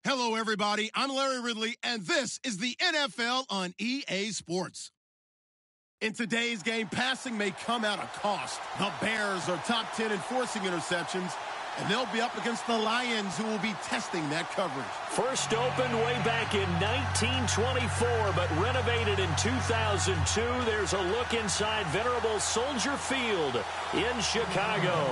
Hello, everybody. I'm Larry Ridley, and this is the NFL on EA Sports. In today's game, passing may come at a cost. The Bears are top 10 in forcing interceptions, and they'll be up against the Lions, who will be testing that coverage. First opened way back in 1924, but renovated in 2002. There's a look inside venerable Soldier Field in Chicago.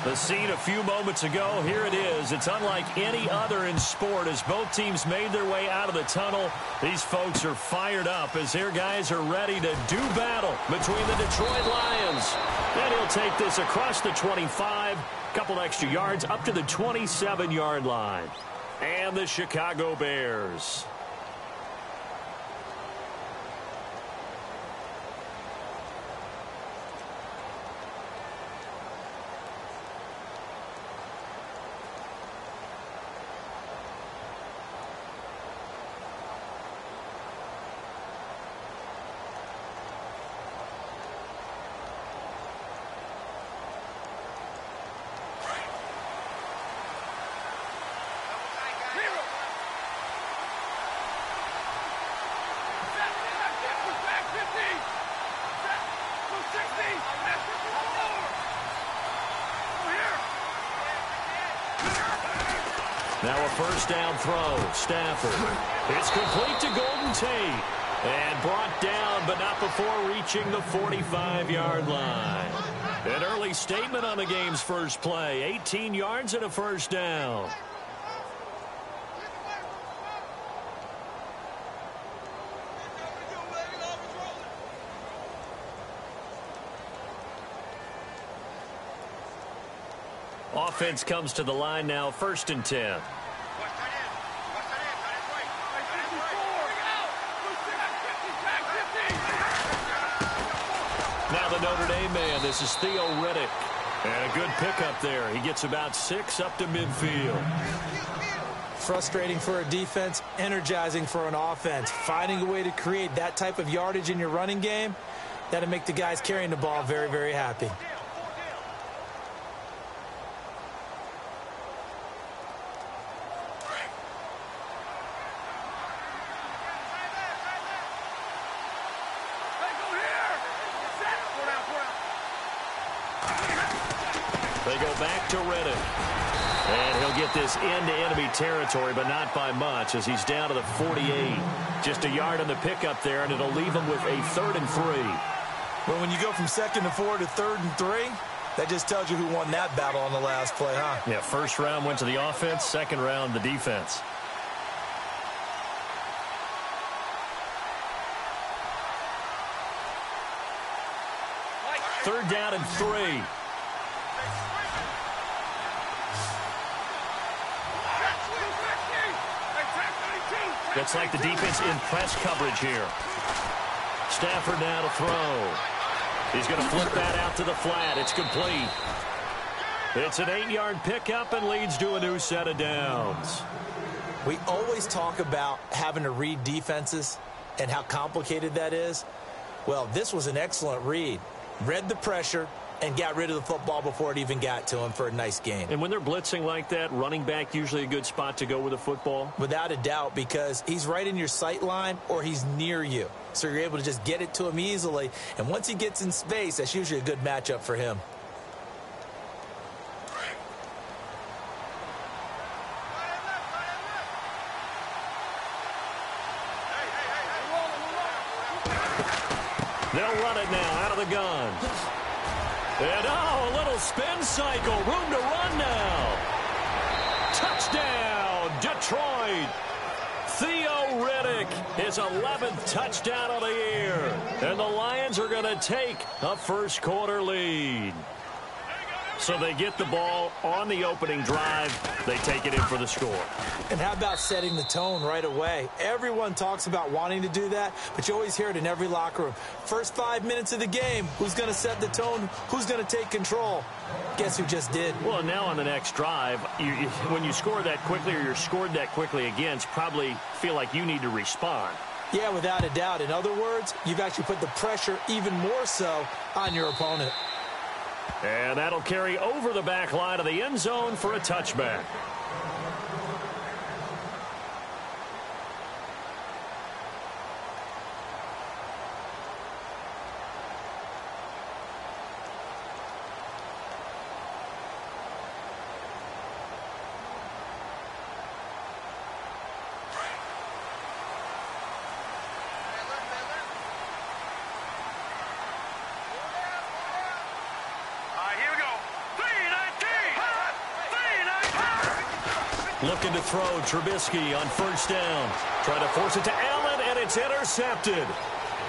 The scene a few moments ago, here it is. It's unlike any other in sport as both teams made their way out of the tunnel. These folks are fired up as their guys are ready to do battle between the Detroit Lions. And he'll take this across the 25, couple extra yards up to the 27-yard line. And the Chicago Bears. Now a first down throw. Stafford. It's complete to Golden Tate. And brought down, but not before reaching the 45-yard line. An early statement on the game's first play. 18 yards and a first down. Offense comes to the line now, 1st and 10. Now the Notre Dame man, this is Theo Riddick. And a good pickup there. He gets about 6 up to midfield. Frustrating for a defense, energizing for an offense. Finding a way to create that type of yardage in your running game, that'll make the guys carrying the ball very, very happy. They go back to Riddick. And he'll get this into enemy territory, but not by much as he's down to the 48. Just a yard on the pickup there, and it'll leave him with a 3rd and 3. Well, when you go from 2nd and 4 to 3rd and 3, that just tells you who won that battle on the last play, huh? Yeah, first round went to the offense, second round the defense. Third down and 3. Looks like the defense in press coverage here. Stafford now to throw. He's going to flip that out to the flat. It's complete. It's an 8-yard pickup and leads to a new set of downs. We always talk about having to read defenses and how complicated that is. Well, this was an excellent read. Read the pressure and got rid of the football before it even got to him for a nice gain. And when they're blitzing like that, running back usually a good spot to go with the football? Without a doubt, because he's right in your sight line or he's near you. So you're able to just get it to him easily. And once he gets in space, that's usually a good matchup for him. They'll run it now out of the gun. And a little spin cycle. Room to run now. Touchdown, Detroit. Theo Riddick, his 11th touchdown of the year. And the Lions are going to take a first quarter lead. So they get the ball on the opening drive. They take it in for the score. And how about setting the tone right away? Everyone talks about wanting to do that, but you always hear it in every locker room. First 5 minutes of the game, who's going to set the tone? Who's going to take control? Guess who just did? Well, now on the next drive, when you score that quickly or you're scored that quickly again, probably feel like you need to respond. Yeah, without a doubt. In other words, you've actually put the pressure even more so on your opponent. And that'll carry over the back line of the end zone for a touchback. looking to throw. Trubisky on first down. Trying to force it to Allen, and it's intercepted.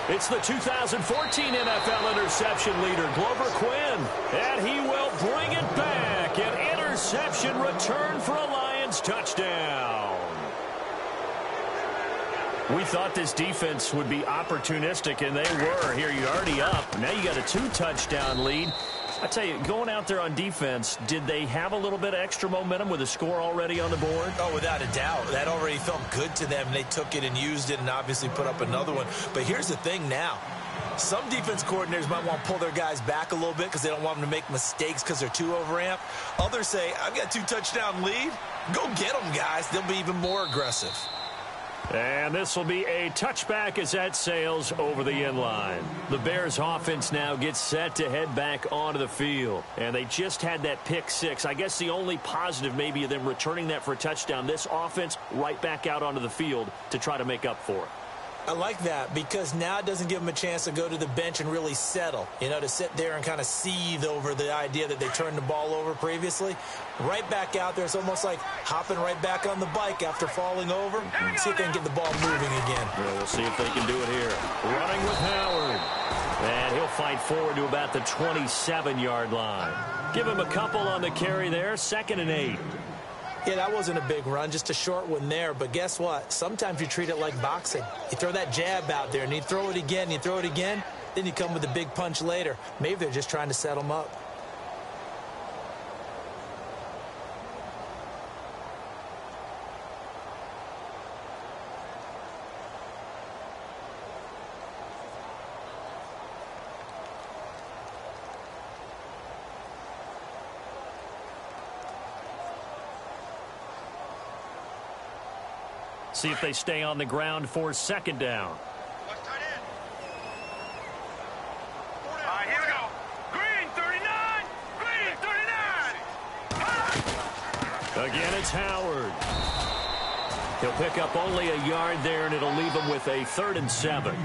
It's the 2014 NFL interception leader, Glover Quinn. And he will bring it back. An interception return for a Lions touchdown. We thought this defense would be opportunistic, and they were. Here, you're already up. Now you got a 2-touchdown lead. I tell you, going out there on defense, did they have a little bit of extra momentum with a score already on the board? Oh, without a doubt. That already felt good to them. They took it and used it and obviously put up another one. But here's the thing now. Some defense coordinators might want to pull their guys back a little bit because they don't want them to make mistakes because they're too overamped. Others say, I've got a 2-touchdown lead. Go get them, guys. They'll be even more aggressive. And this will be a touchback as that sails over the inline. The Bears offense now gets set to head back onto the field. And they just had that pick six. I guess the only positive maybe of them returning that for a touchdown. This offense right back out onto the field to try to make up for it. I like that because now it doesn't give them a chance to go to the bench and really settle, to sit there and kind of seethe over the idea that they turned the ball over previously. Right back out there, it's almost like hopping right back on the bike after falling over. See if they can get the ball moving again. Well, we'll see if they can do it here. Running with Howard. And he'll fight forward to about the 27-yard line. Give him a couple on the carry there, 2nd and 8. Yeah, that wasn't a big run, just a short one there. But guess what? Sometimes you treat it like boxing. You throw that jab out there, and you throw it again, you throw it again, then you come with a big punch later. Maybe they're just trying to set them up. See if they stay on the ground for 2nd down. All right, here we go. Green 39. Green 39. Again, it's Howard. He'll pick up only a yard there, and it'll leave him with a 3rd and 7.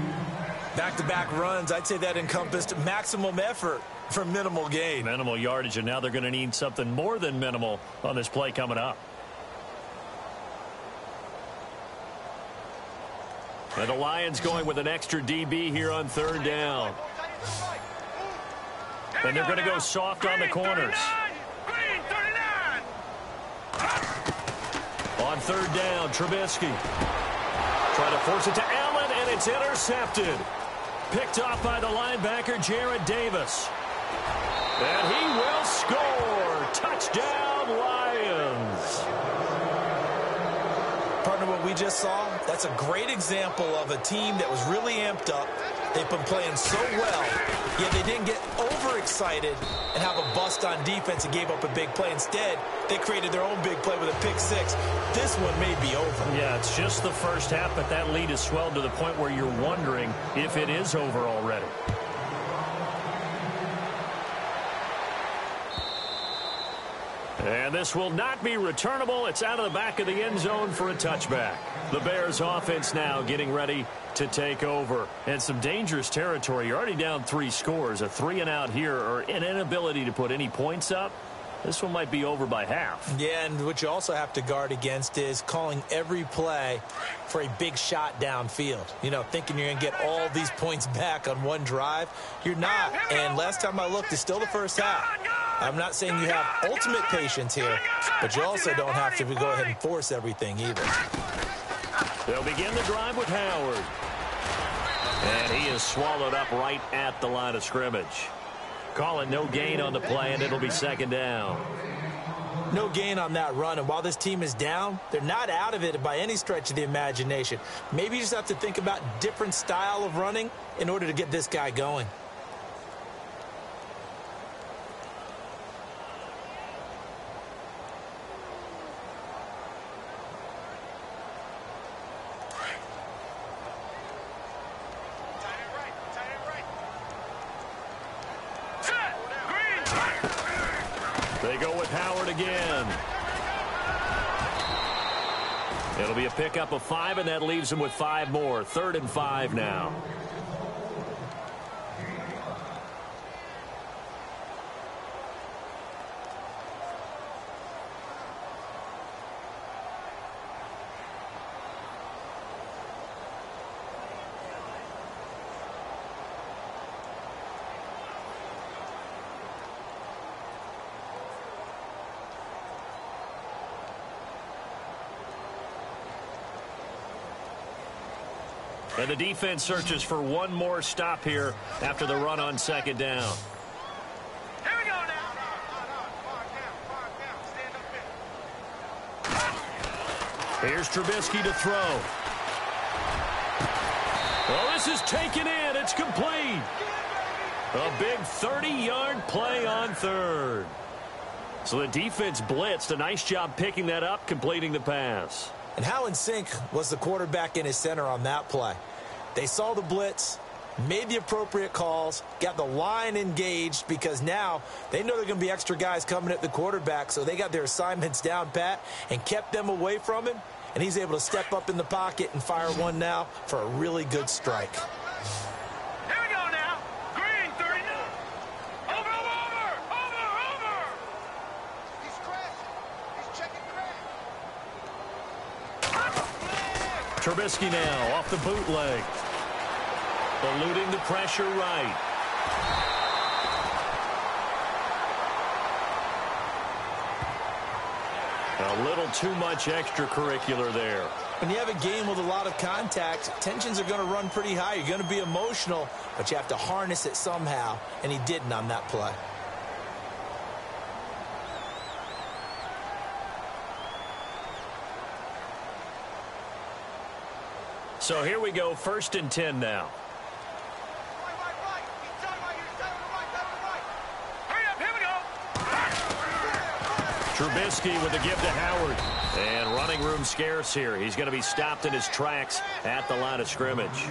Back-to-back runs, I'd say that encompassed maximum effort for minimal gain. Minimal yardage, and now they're going to need something more than minimal on this play coming up. And the Lions going with an extra DB here on 3rd down. And they're going to go soft on the corners. On 3rd down, Trubisky. Trying to force it to Allen, and it's intercepted. Picked off by the linebacker, Jared Davis. And he will score. Touchdown, Lions. Partner, what we just saw, that's a great example of a team that was really amped up. They've been playing so well, yet they didn't get overexcited and have a bust on defense and gave up a big play. Instead, they created their own big play with a pick six. This one may be over. Yeah, it's just the first half, but that lead has swelled to the point where you're wondering if it is over already. And this will not be returnable. It's out of the back of the end zone for a touchback. The Bears offense now getting ready to take over. And some dangerous territory. You're already down 3 scores. A 3-and-out here, or an inability to put any points up. This one might be over by half. Yeah, and what you also have to guard against is calling every play for a big shot downfield. Thinking you're going to get all these points back on one drive. You're not. And last time I looked, it's still the first half. I'm not saying you have ultimate patience here, but you also don't have to go ahead and force everything either. They'll begin the drive with Howard. And he is swallowed up right at the line of scrimmage. Call it no gain on the play, and it'll be 2nd down. No gain on that run, and while this team is down, they're not out of it by any stretch of the imagination. Maybe you just have to think about different style of running in order to get this guy going. They go with Howard again. It'll be a pickup of 5, and that leaves him with 5 more. 3rd and 5 now. And the defense searches for one more stop here after the run on second down. Here we go now. Stand up here. Here's Trubisky to throw. Well, this is taken in. It's complete. A big 30-yard play on third. So the defense blitzed. A nice job picking that up, completing the pass. And how in sync was the quarterback in his center on that play? They saw the blitz, made the appropriate calls, got the line engaged because now they know there are going to be extra guys coming at the quarterback, so they got their assignments down pat and kept them away from him, and he's able to step up in the pocket and fire one now for a really good strike. Here we go now. Green, 30. Over. He's crashing. He's checking crash. Trubisky now off the bootleg. Eluding the pressure right. A little too much extracurricular there. When you have a game with a lot of contact, tensions are going to run pretty high. You're going to be emotional, but you have to harness it somehow, and he didn't on that play. So here we go, 1st and 10 now. Right. He's done right. Hurry up, here we go. Trubisky with a give to Howard. And running room scarce here. He's going to be stopped in his tracks at the line of scrimmage.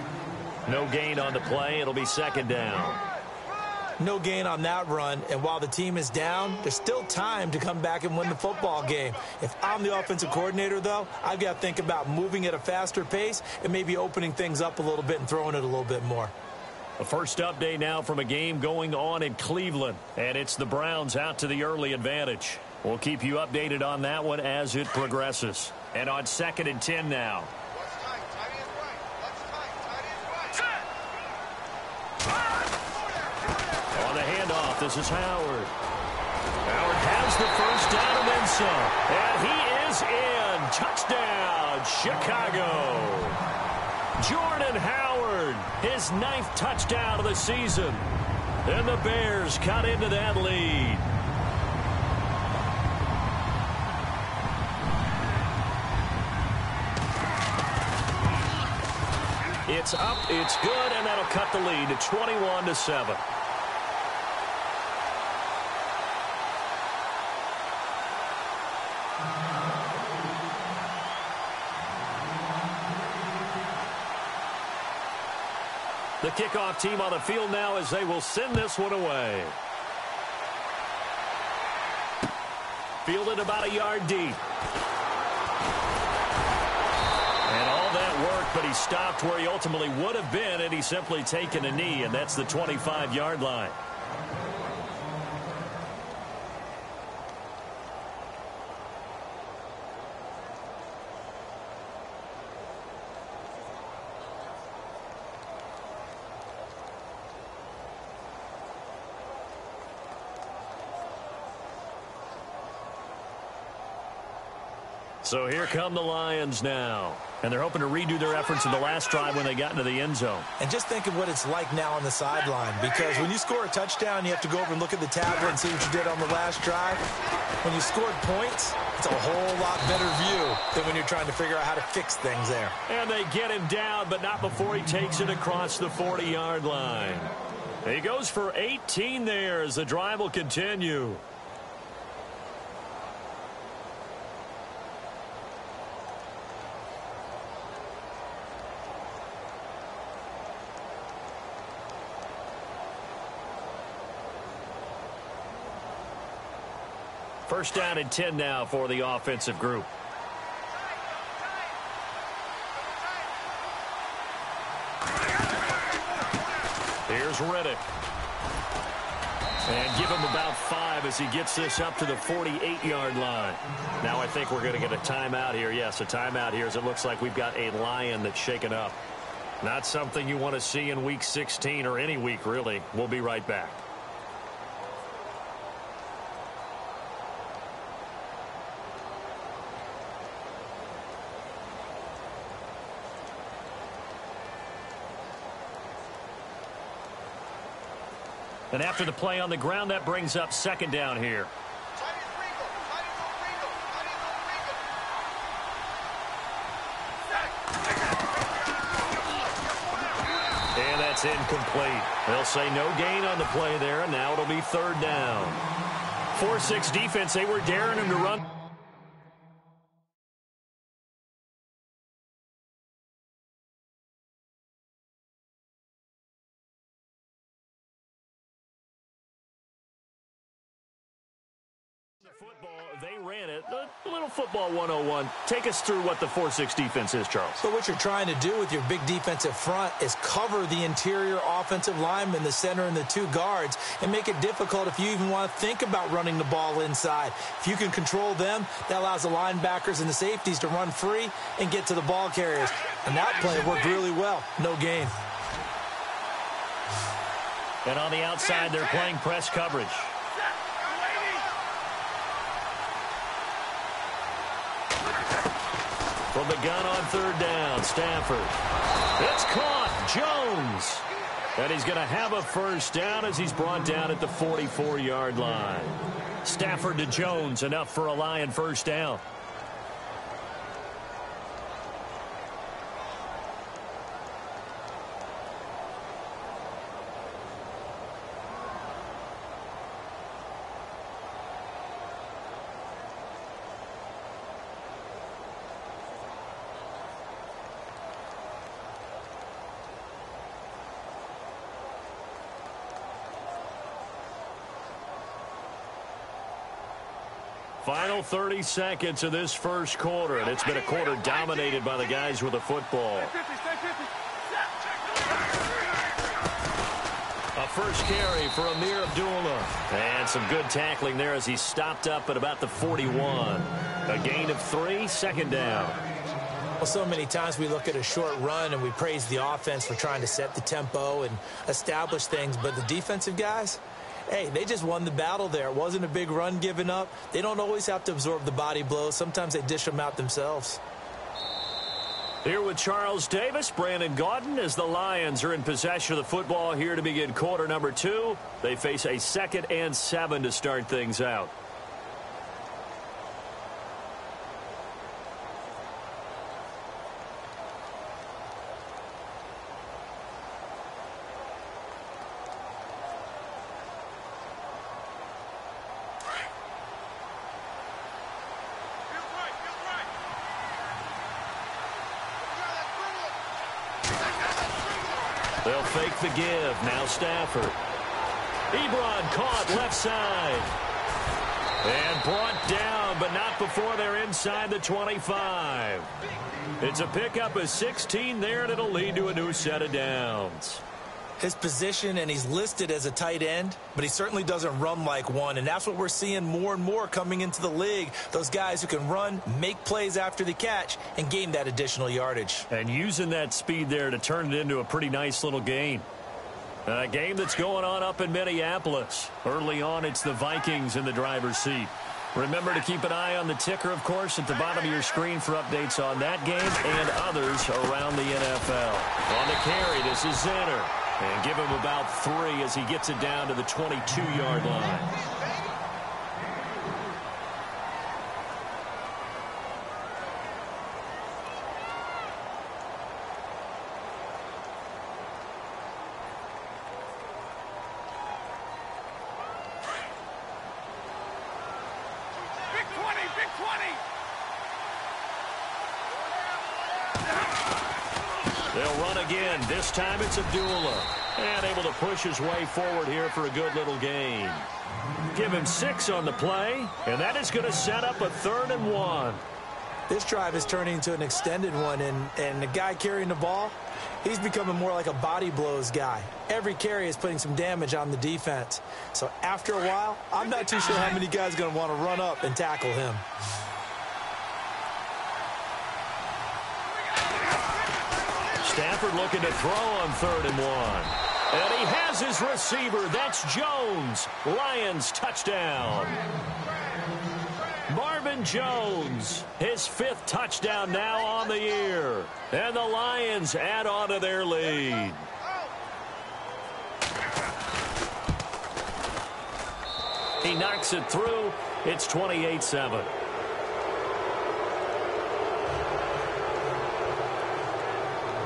No gain on the play. It'll be 2nd down. No gain on that run, and while the team is down, there's still time to come back and win the football game. If I'm the offensive coordinator, though, I've got to think about moving at a faster pace and maybe opening things up a little bit and throwing it a little bit more. The first update now from a game going on in Cleveland, and it's the Browns out to the early advantage. We'll keep you updated on that one as it progresses. And on 2nd and 10 now. On the handoff, this is Howard. Howard has the first down and then some. And he is in. Touchdown, Chicago. Jordan Howard, his 9th touchdown of the season. And the Bears cut into that lead. It's up, it's good, and that'll cut the lead to 21-7. The kickoff team on the field now as they will send this one away. Fielded about a yard deep. And all that work, but he stopped where he ultimately would have been, and he's simply taken a knee, and that's the 25-yard line. So here come the Lions now. And they're hoping to redo their efforts in the last drive when they got into the end zone. And just think of what it's like now on the sideline, because when you score a touchdown, you have to go over and look at the tablet and see what you did on the last drive. When you scored points, it's a whole lot better view than when you're trying to figure out how to fix things there. And they get him down, but not before he takes it across the 40-yard line. He goes for 18 there as the drive will continue. First down and 10 now for the offensive group. Here's Riddick. And give him about 5 as he gets this up to the 48-yard line. Now I think we're going to get a timeout here. Yes, a timeout here as it looks like we've got a Lion that's shaken up. Not something you want to see in Week 16 or any week, really. We'll be right back. And after the play on the ground, that brings up second down here. And that's incomplete. They'll say no gain on the play there, and now it'll be third down. 4-6 defense, they were daring him to run. Football, they ran it. A little football 101. Take us through what the 4-6 defense is, Charles. So what you're trying to do with your big defensive front is cover the interior offensive lineman, the center, and the two guards, and make it difficult if you even want to think about running the ball inside. If you can control them, that allows the linebackers and the safeties to run free and get to the ball carriers. And that play worked really well. No gain. And on the outside, they're playing press coverage. From the gun on third down, Stafford. It's caught, Jones. And he's going to have a first down as he's brought down at the 44-yard line. Stafford to Jones, enough for a Lion first down. Final 30 seconds of this first quarter, and it's been a quarter dominated by the guys with the football. A first carry for Amir Abdullah. And some good tackling there as he stopped up at about the 41. A gain of 3, second down. Well, so many times we look at a short run and we praise the offense for trying to set the tempo and establish things, but the defensive guys, hey, they just won the battle there. It wasn't a big run given up. They don't always have to absorb the body blows. Sometimes they dish them out themselves. Here with Charles Davis, Brandon Gaudin, as the Lions are in possession of the football here to begin quarter number 2. They face a 2nd and 7 to start things out. They'll fake the give. Now Stafford. Ebron caught left side. And brought down, but not before they're inside the 25. It's a pickup of 16 there, and it'll lead to a new set of downs. His position, and he's listed as a tight end, but he certainly doesn't run like one, and that's what we're seeing more and more coming into the league. Those guys who can run, make plays after the catch, and gain that additional yardage. And using that speed there to turn it into a pretty nice little gain. A game that's going on up in Minneapolis. Early on, it's the Vikings in the driver's seat. Remember to keep an eye on the ticker, of course, at the bottom of your screen for updates on that game and others around the NFL. On the carry, this is Zenner. And give him about 3 as he gets it down to the 22-yard line. Big 20, big 20. They'll run again. This time it's Abdullah. And able to push his way forward here for a good little gain. Give him 6 on the play, and that is going to set up a 3rd and 1. This drive is turning into an extended one, and the guy carrying the ball, he's becoming more like a body blows guy. Every carry is putting some damage on the defense. So after a while, I'm not too sure how many guys are going to want to run up and tackle him. Stafford looking to throw on 3rd and 1. And he has his receiver. That's Jones. Lions touchdown. Marvin Jones, his 5th touchdown now on the year. And the Lions add on to their lead. He knocks it through. It's 28-7.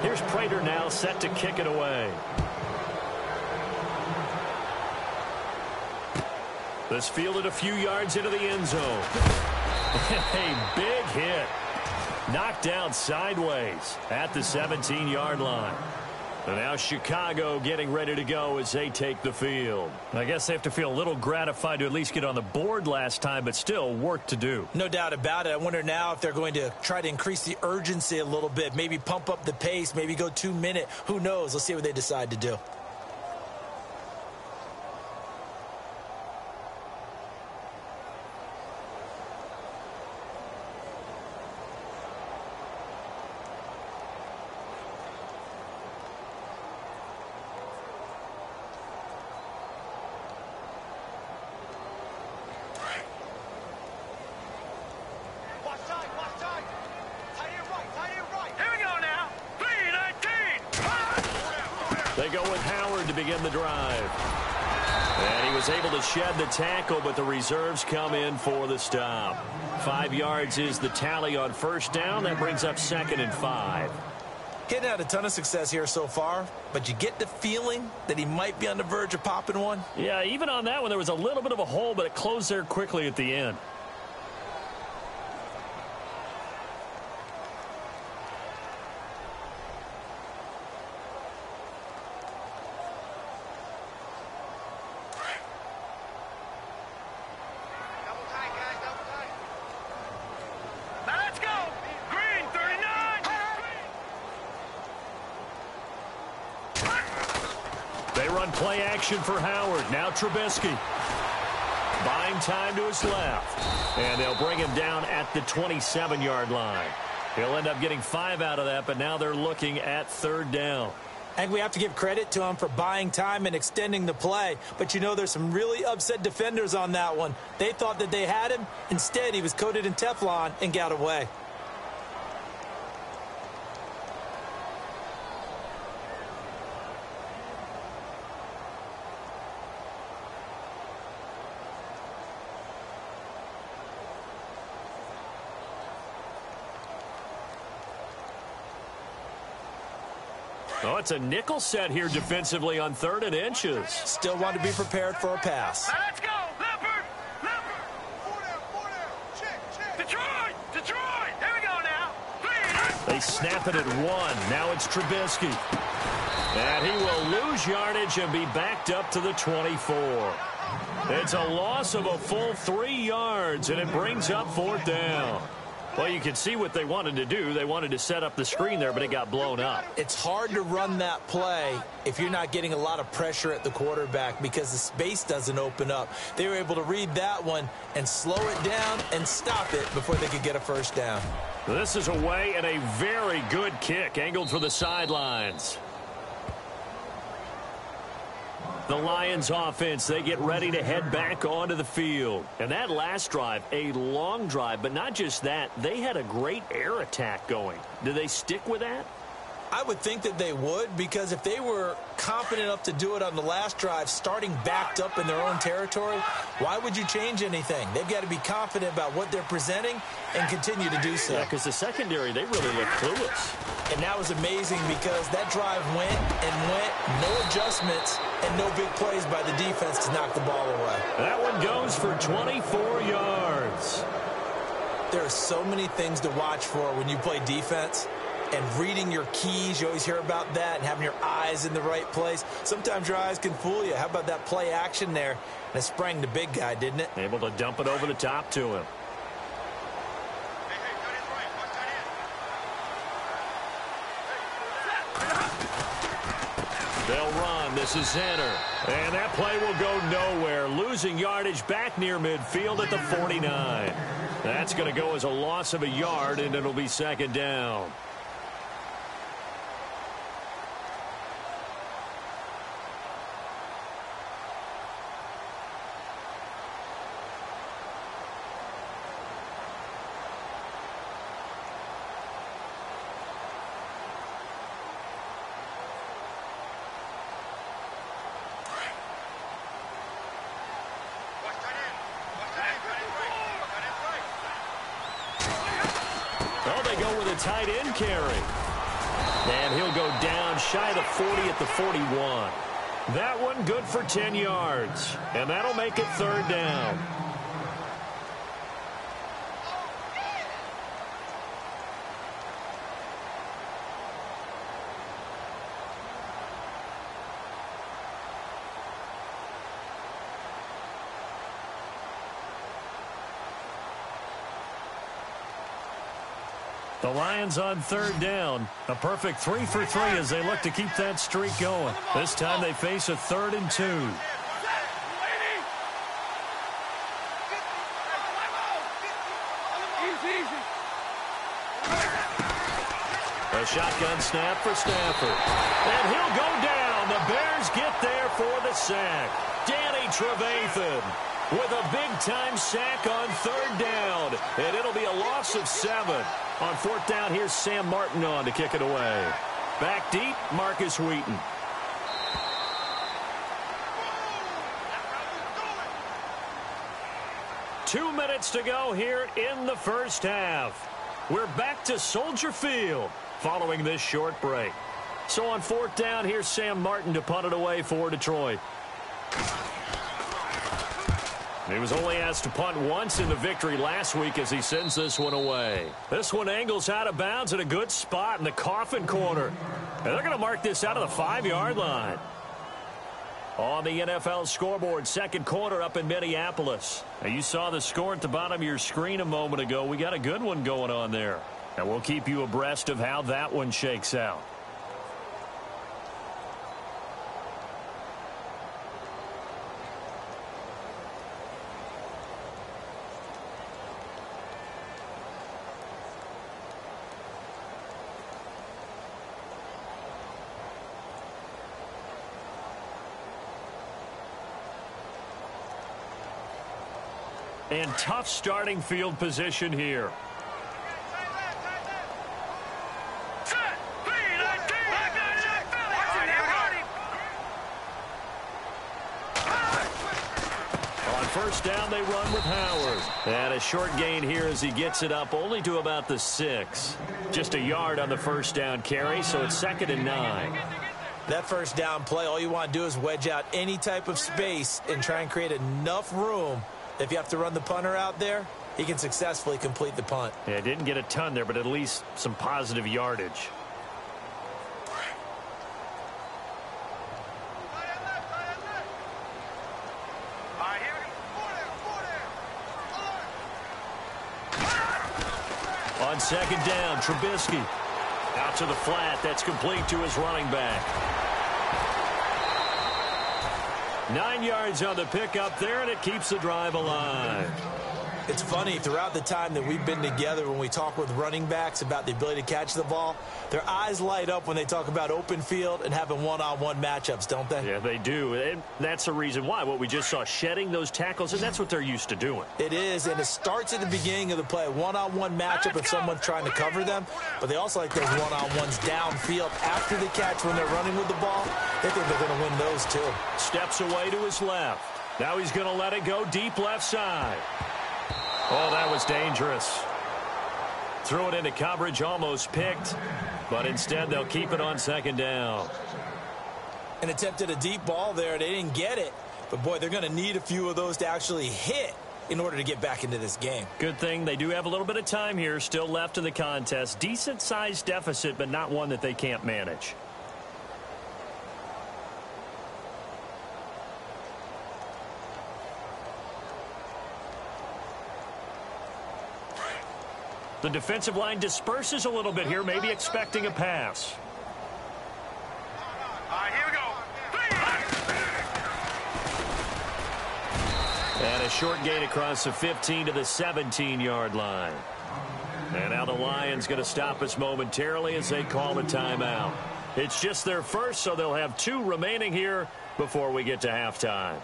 Here's Prater now set to kick it away. This fielded a few yards into the end zone. A big hit. Knocked down sideways at the 17-yard line. And now Chicago getting ready to go as they take the field. I guess they have to feel a little gratified to at least get on the board last time, but still work to do. No doubt about it. I wonder now if they're going to try to increase the urgency a little bit, maybe pump up the pace, maybe go 2-minute. Who knows? Let's see what they decide to do. They go with Howard to begin the drive. And he was able to shed the tackle, but the reserves come in for the stop. 5 yards is the tally on first down. That brings up 2nd and 5. He hadn't had a ton of success here so far, but you get the feeling that he might be on the verge of popping one. Yeah, even on that one, there was a little bit of a hole, but it closed there quickly at the end. Play action for Howard. Now Trubisky. Buying time to his left. And they'll bring him down at the 27-yard line. He'll end up getting 5 out of that, but now they're looking at 3rd down. I think we have to give credit to him for buying time and extending the play. But, you know, there's some really upset defenders on that one. They thought that they had him. Instead, he was coated in Teflon and got away. Oh, it's a nickel set here defensively on 3rd and inches. Still want to be prepared for a pass. Let's go, Leopard! Leopard! 4 down. Check. Detroit! Here we go now. They snap it at 1. Now it's Trubisky. And he will lose yardage and be backed up to the 24. It's a loss of a full 3 yards, and it brings up 4th down. Well, you can see what they wanted to do. They wanted to set up the screen there, but it got blown up. It's hard to run that play if you're not getting a lot of pressure at the quarterback because the space doesn't open up. They were able to read that one and slow it down and stop it before they could get a 1st down. This is away and a very good kick angled for the sidelines. The Lions offense, they get ready to head back onto the field. And that last drive, a long drive, but not just that, they had a great air attack going. Do they stick with that? I would think that they would, because if they were confident enough to do it on the last drive, starting backed up in their own territory, why would you change anything? They've got to be confident about what they're presenting and continue to do so. Yeah, because the secondary, they really look clueless. And that was amazing because that drive went and went, no adjustments, and no big plays by the defense to knock the ball away. That one goes for 24 yards. There are so many things to watch for when you play defense. And reading your keys, you always hear about that, and having your eyes in the right place. Sometimes your eyes can fool you. How about that play action there? And it sprang the big guy, didn't it? Able to dump it over the top to him. They'll run. This is center. And that play will go nowhere. Losing yardage back near midfield at the 49. That's going to go as a loss of a yard, and it'll be 2nd down. to go with a tight end carry. And he'll go down shy of the 40 at the 41. That one good for 10 yards. And that'll make it 3rd down. The Lions on 3rd down. A perfect 3 for 3 as they look to keep that streak going. This time they face a 3rd and 2. A shotgun snap for Stafford. And he'll go down. The Bears get there for the sack. Danny Trevathan with a big-time sack on 3rd down. And it'll be a loss of 7. On 4th down, here's Sam Martin on to kick it away. Back deep, Marcus Wheaton. Two minutes to go here in the first half. We're back to Soldier Field following this short break. So on 4th down, here's Sam Martin to punt it away for Detroit. He was only asked to punt once in the victory last week as he sends this one away. This one angles out of bounds at a good spot in the coffin corner. And they're going to mark this out of the 5-yard line. On the NFL scoreboard, 2nd quarter up in Minneapolis. Now you saw the score at the bottom of your screen a moment ago. We got a good one going on there. And we'll keep you abreast of how that one shakes out. And tough starting field position here. On 1st down, they run with Howard. And a short gain here as he gets it up only to about the 6. Just a yard on the 1st down carry, so it's 2nd and 9. That 1st down play, all you want to do is wedge out any type of space and try and create enough room. If you have to run the punter out there, he can successfully complete the punt. Yeah, didn't get a ton there, but at least some positive yardage. On 2nd down, Trubisky. Out to the flat. That's complete to his running back. 9 yards on the pickup there, and it keeps the drive alive. It's funny, throughout the time that we've been together, when we talk with running backs about the ability to catch the ball, their eyes light up when they talk about open field and having one-on-one matchups, don't they? Yeah, they do. And that's the reason why. What we just saw, shedding those tackles, and that's what they're used to doing. It is, and it starts at the beginning of the play. One-on-one matchup if someone's trying to cover them, but they also like those one-on-ones downfield after the catch when they're running with the ball. They think they're going to win those, too. Steps away to his left. Now he's going to let it go deep left side. Oh, that was dangerous. Threw it into coverage, almost picked, but instead they'll keep it on 2nd down. And attempted a deep ball there. They didn't get it, but boy, they're going to need a few of those to actually hit in order to get back into this game. Good thing they do have a little bit of time here still left in the contest. Decent-sized deficit, but not one that they can't manage. The defensive line disperses a little bit here, maybe expecting a pass. All right, here we go. And a short gain across the 15 to the 17-yard line. And now the Lions going to stop us momentarily as they call a timeout. It's just their first, so they'll have 2 remaining here before we get to halftime.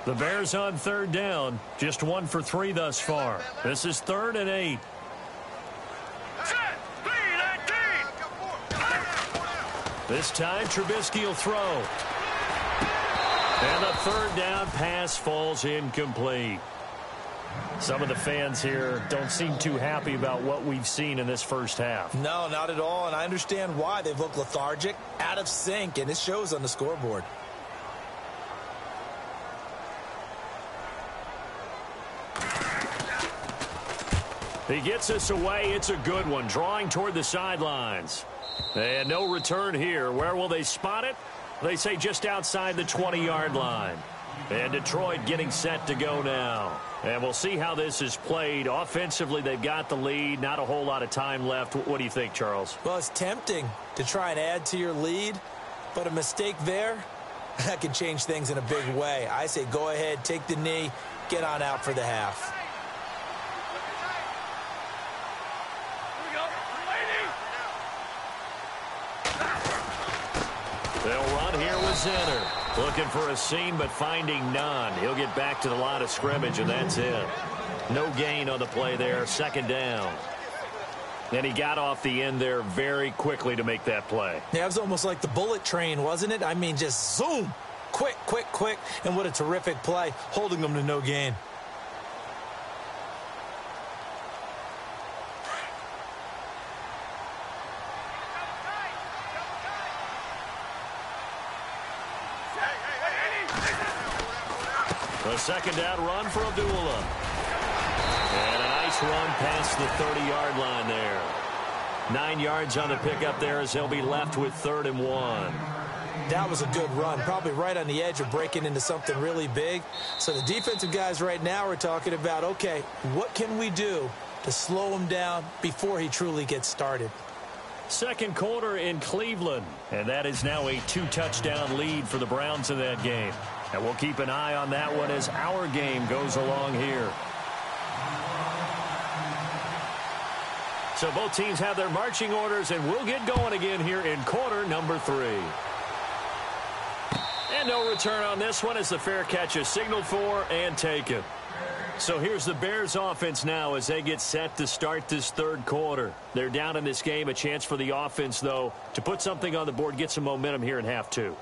The Bears on 3rd down, just 1 for 3 thus far. This is 3rd and 8. Set, B-19. This time, Trubisky will throw. And the third down pass falls incomplete. Some of the fans here don't seem too happy about what we've seen in this first half. No, not at all, and I understand why. They've looked lethargic, out of sync, and it shows on the scoreboard. He gets us away. It's a good one, drawing toward the sidelines. And no return here. Where will they spot it? They say just outside the 20-yard line. And Detroit getting set to go now. And we'll see how this is played. Offensively, they've got the lead. Not a whole lot of time left. What do you think, Charles? Well, it's tempting to try and add to your lead, but a mistake there, that can change things in a big way. I say go ahead, take the knee, get on out for the half. They'll run here with Zenner. Looking for a seam, but finding none. He'll get back to the line of scrimmage, and that's it. No gain on the play there. Second down. And he got off the end there very quickly to make that play. Yeah, it was almost like the bullet train, wasn't it? I mean, just zoom. Quick, quick, quick. And what a terrific play, holding them to no gain. A second down run for Abdullah. And a nice run past the 30-yard line there. 9 yards on the pickup there as they'll be left with 3rd and 1. That was a good run, probably right on the edge of breaking into something really big. So the defensive guys right now are talking about, okay, what can we do to slow him down before he truly gets started? Second quarter in Cleveland, and that is now a 2-touchdown lead for the Browns in that game. And we'll keep an eye on that one as our game goes along here. So both teams have their marching orders, and we'll get going again here in quarter number 3. And no return on this one as the fair catch is signaled for and taken. So here's the Bears offense now as they get set to start this third quarter. They're down in this game. A chance for the offense, though, to put something on the board, get some momentum here in half 2.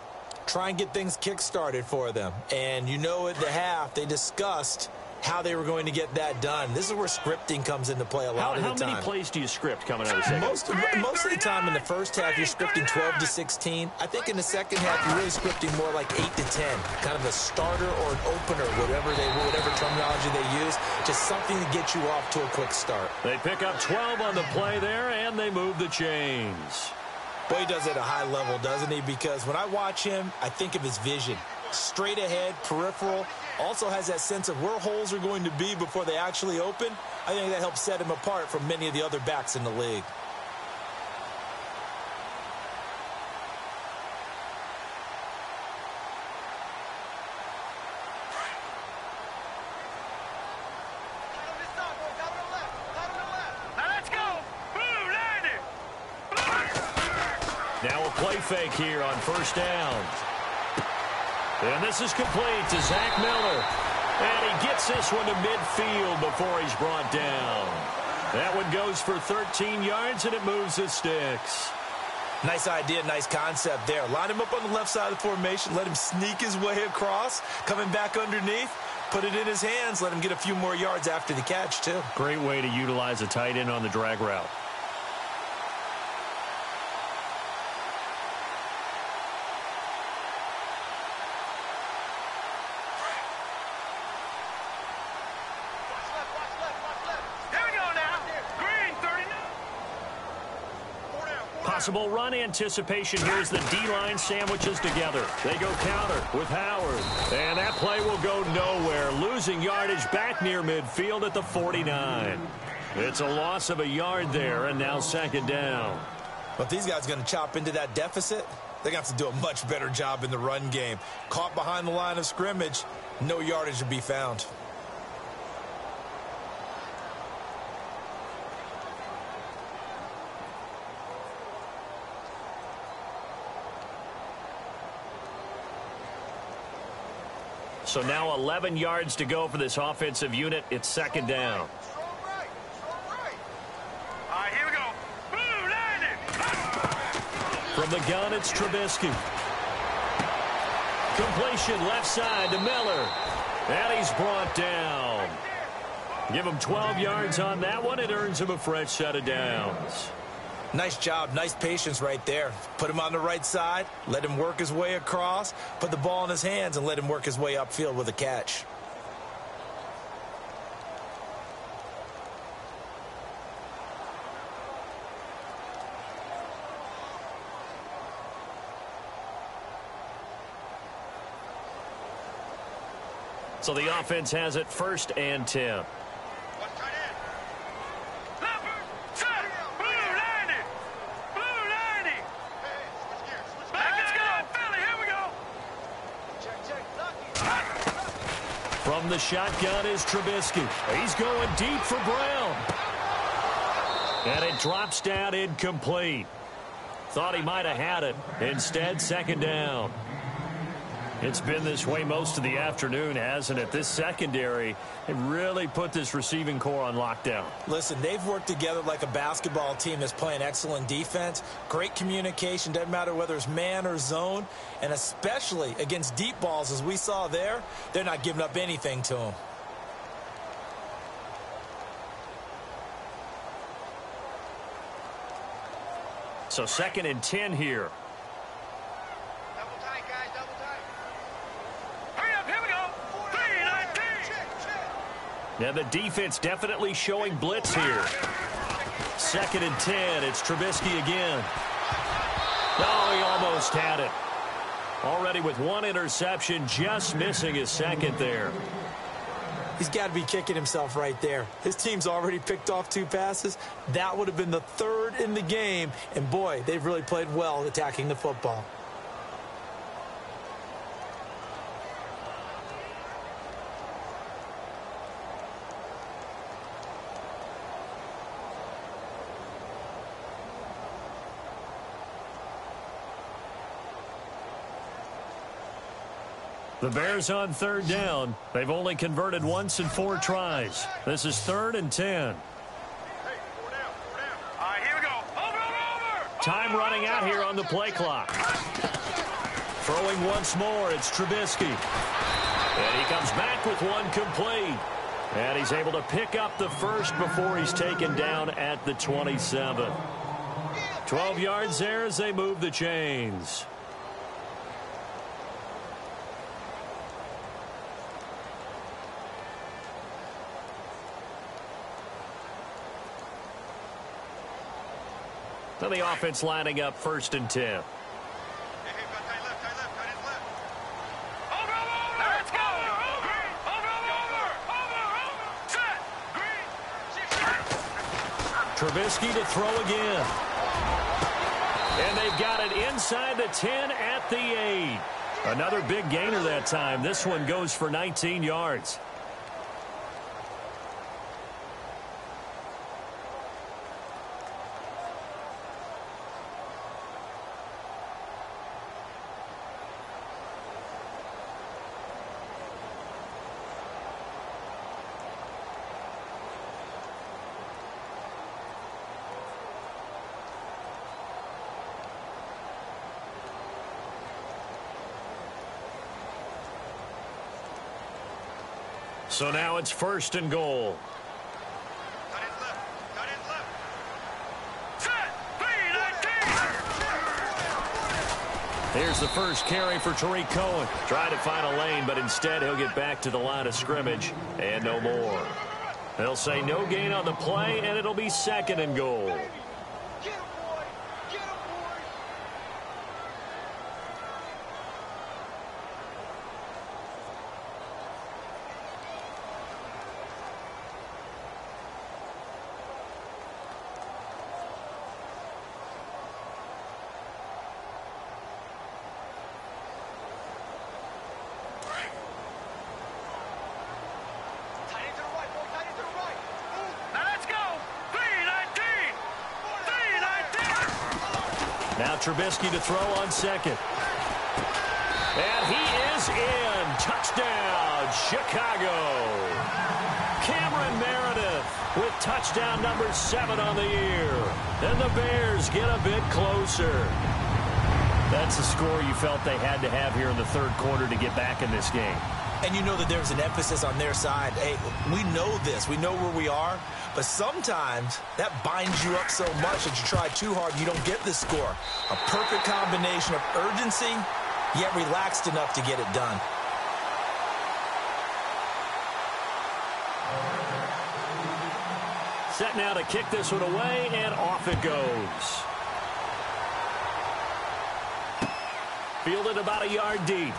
Try and get things kick-started for them. And you know at the half, they discussed how they were going to get that done. This is where scripting comes into play a lot of the time. How many plays do you script coming out of the second? Most of the time in the first half, you're scripting 12 to 16. I think in the second half, you're really scripting more like 8 to 10. Kind of a starter or an opener, whatever terminology they use. Just something to get you off to a quick start. They pick up 12 on the play there, and they move the chains. Boy, he does it at a high level, doesn't he? Because when I watch him, I think of his vision. Straight ahead, peripheral. Also has that sense of where holes are going to be before they actually open. I think that helps set him apart from many of the other backs in the league. Now a play fake here on first down. And this is complete to Zach Miller. And he gets this one to midfield before he's brought down. That one goes for 13 yards, and it moves the sticks. Nice idea, nice concept there. Line him up on the left side of the formation. Let him sneak his way across. Coming back underneath. Put it in his hands. Let him get a few more yards after the catch, too. Great way to utilize a tight end on the drag route. Possible run anticipation. Here's the D-line sandwiches together. They go counter with Howard. And that play will go nowhere. Losing yardage back near midfield at the 49. It's a loss of a yard there, and now second down. But these guys are going to chop into that deficit. They're going to have to do a much better job in the run game. Caught behind the line of scrimmage, no yardage to be found. So now 11 yards to go for this offensive unit. It's second down. All right, here we go. Boom, landed. From the gun, it's Trubisky. Completion left side to Miller. And he's brought down. Give him 12 yards on that one. It earns him a fresh set of downs. Nice job. Nice patience right there. Put him on the right side. Let him work his way across. Put the ball in his hands and let him work his way upfield with a catch. So the offense has it 1st and 10. From the shotgun is Trubisky. He's going deep for Brown. And it drops down incomplete. Thought he might have had it. Instead, 2nd down. It's been this way most of the afternoon, hasn't it? This secondary, it really put this receiving core on lockdown. Listen, they've worked together like a basketball team that's playing excellent defense. Great communication, doesn't matter whether it's man or zone. And especially against deep balls, as we saw there, they're not giving up anything to them. So 2nd and 10 here. Now the defense definitely showing blitz here. 2nd and 10. It's Trubisky again. Oh, he almost had it. Already with 1 interception, just missing his 2nd there. He's got to be kicking himself right there. His team's already picked off 2 passes. That would have been the 3rd in the game. And boy, they've really played well attacking the football. The Bears on 3rd down. They've only converted once in 4 tries. This is 3rd and 10. Hey, 4 down, 4 down. All right, here we go. Over. Time running out here on the play clock. Throwing once more, it's Trubisky. And he comes back with 1 complete. And he's able to pick up the 1st before he's taken down at the 27. 12 yards there as they move the chains. So the offense lining up 1st and 10. Hey, tight left. Over. Let's go. Over. Set. Trubisky to throw again. And they've got it inside the 10 at the 8. Another big gainer that time. This one goes for 19 yards. So now it's 1st and goal. Tight end left. Set. B-19. Here's the first carry for Tariq Cohen. Trying to find a lane, but instead he'll get back to the line of scrimmage and no more. They'll say no gain on the play, and it'll be 2nd and goal. Now Trubisky to throw on 2nd. And he is in. Touchdown, Chicago. Cameron Meredith with touchdown number 7 on the year. And the Bears get a bit closer. That's the score you felt they had to have here in the third quarter to get back in this game. And you know that there's an emphasis on their side. Hey, we know this. We know where we are. But sometimes that binds you up so much that you try too hard, you don't get the score. A perfect combination of urgency, yet relaxed enough to get it done. Set now to kick this one away, and off it goes. Fielded about a yard deep.